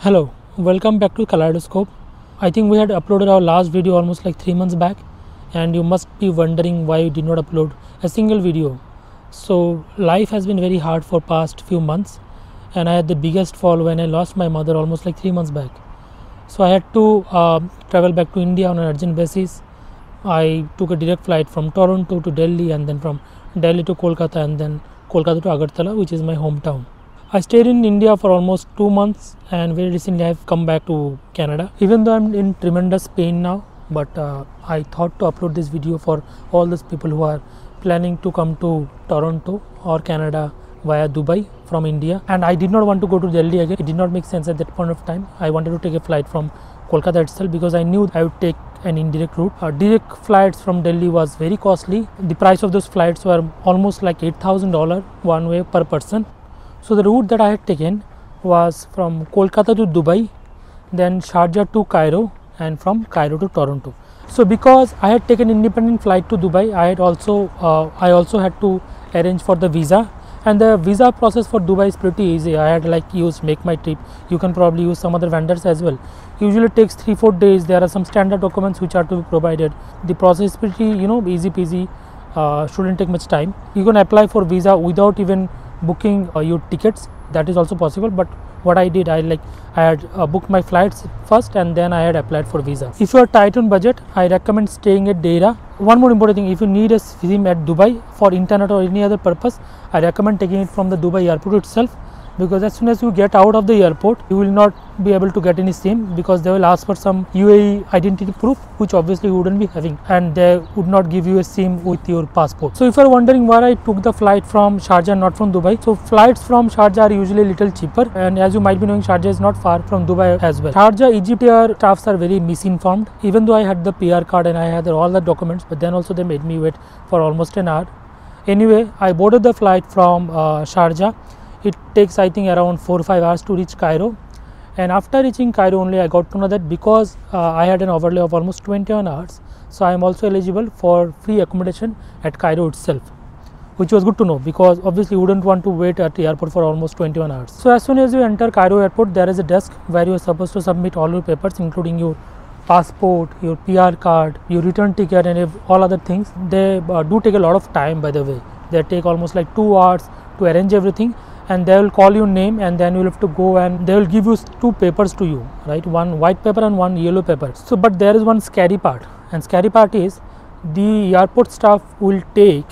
Hello, welcome back to Kaleidoscope. I think we had uploaded our last video almost like 3 months back, and you must be wondering why we did not upload a single video. So life has been very hard for past few months, and I had the biggest fall when I lost my mother almost like 3 months back. So I had to travel back to India on an urgent basis. I took a direct flight from Toronto to Delhi, and then from Delhi to Kolkata, and then Kolkata to Agartala, which is my hometown. I stayed in India for almost 2 months, and very recently I have come back to Canada. Even though I'm in tremendous pain now, but I thought to upload this video for all those people who are planning to come to Toronto or Canada via Dubai from India. And I did not want to go to Delhi again. It did not make sense at that point of time. I wanted to take a flight from Kolkata itself because I knew I would take an indirect route. Direct flights from Delhi was very costly. The price of those flights were almost like $8,000 one way per person. So the route that I had taken was from Kolkata to Dubai, then Sharjah to Cairo, and from Cairo to Toronto. So because I had taken independent flight to Dubai, I also had to arrange for the visa, and the visa process for Dubai is pretty easy. I had used Make My Trip. You can probably use some other vendors as well. Usually it takes 3-4 days. There are some standard documents which are to be provided. The process is pretty easy peasy. Shouldn't take much time. You can apply for visa without even booking your tickets. That is also possible, but what I did, I had booked my flights first, and then I had applied for visa. If you are tight on budget, I recommend staying at Deira. One more important thing, if you need a SIM at Dubai for internet or any other purpose, I recommend taking it from the Dubai airport itself, because as soon as you get out of the airport, you will not be able to get any SIM, because they will ask for some UAE identity proof, which obviously you wouldn't be having, and they would not give you a SIM with your passport. So if you are wondering why I took the flight from Sharjah, not from Dubai, so flights from Sharjah are usually a little cheaper, and as you might be knowing, Sharjah is not far from Dubai as well. Sharjah Egypt Air staffs are very misinformed. Even though I had the PR card and I had all the documents, but then also they made me wait for almost an hour. Anyway, I boarded the flight from Sharjah. It takes, I think, around 4 or 5 hours to reach Cairo, and after reaching Cairo only I got to know that because I had an overlay of almost 21 hours, so I am also eligible for free accommodation at Cairo itself, which was good to know, because obviously you wouldn't want to wait at the airport for almost 21 hours. So as soon as you enter Cairo airport, there is a desk where you are supposed to submit all your papers, including your passport, your PR card, your return ticket, and all other things. They do take a lot of time, by the way. They take almost like 2 hours to arrange everything, and they will call your name, and then you will have to go, and they will give you 2 papers to you, right? One white paper and one yellow paper. So but there is one scary part, and scary part is the airport staff will take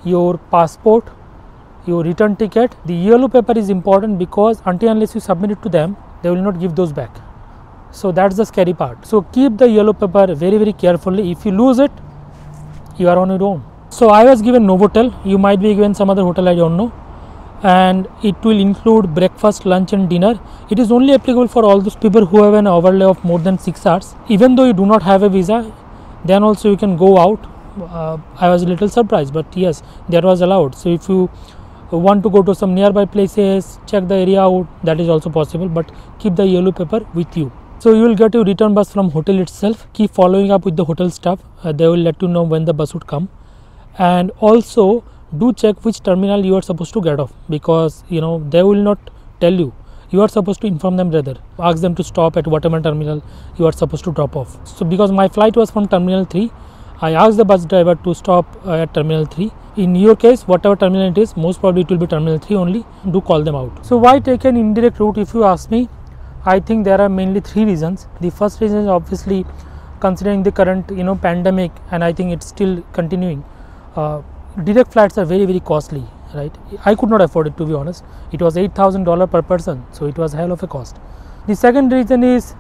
your passport, your return ticket. The yellow paper is important because until unless you submit it to them, they will not give those back. So that's the scary part. So keep the yellow paper very carefully. If you lose it, you are on your own. So I was given Novotel. You might be given some other hotel, I don't know, and it will include breakfast, lunch and dinner. It is only applicable for all those people who have an overlay of more than 6 hours. Even though you do not have a visa, then also you can go out. I was a little surprised, but yes, that was allowed. So if you want to go to some nearby places, check the area out, that is also possible, but keep the yellow paper with you. So you will get your return bus from hotel itself. Keep following up with the hotel staff. They will let you know when the bus would come, and also do check which terminal you are supposed to get off, because they will not tell you. You are supposed to inform them, rather ask them to stop at whatever terminal you are supposed to drop off. So because my flight was from terminal 3, I asked the bus driver to stop at terminal 3. In your case, whatever terminal it is, most probably it will be terminal 3 only. Do call them out. So why take an indirect route, if you ask me? I think there are mainly 3 reasons. The first reason is obviously considering the current pandemic, and I think it's still continuing. Direct flights are very costly, right? I could not afford it, to be honest. It was $8,000 per person, so it was hell of a cost. The second reason is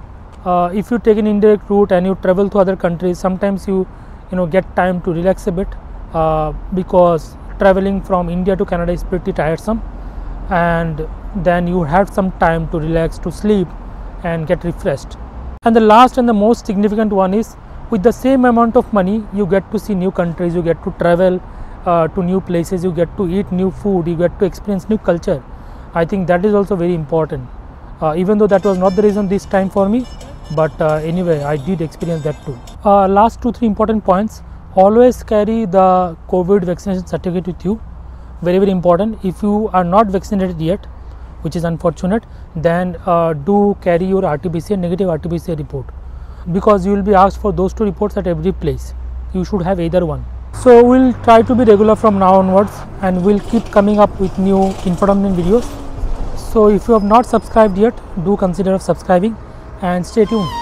if you take an indirect route and you travel to other countries, sometimes you get time to relax a bit, because traveling from India to Canada is pretty tiresome, and then you have some time to relax, to sleep and get refreshed. And the last and the most significant one is, with the same amount of money, you get to see new countries, you get to travel to new places, you get to eat new food, you get to experience new culture. I think that is also very important, even though that was not the reason this time for me, but anyway, I did experience that too. Last 2-3 important points. Always carry the COVID vaccination certificate with you. Very important. If you are not vaccinated yet, which is unfortunate, then do carry your RT-PCR, negative RT-PCR report, because you will be asked for those two reports at every place. You should have either one. So we'll try to be regular from now onwards, and we'll keep coming up with new informative videos. So if you have not subscribed yet, do consider subscribing and stay tuned.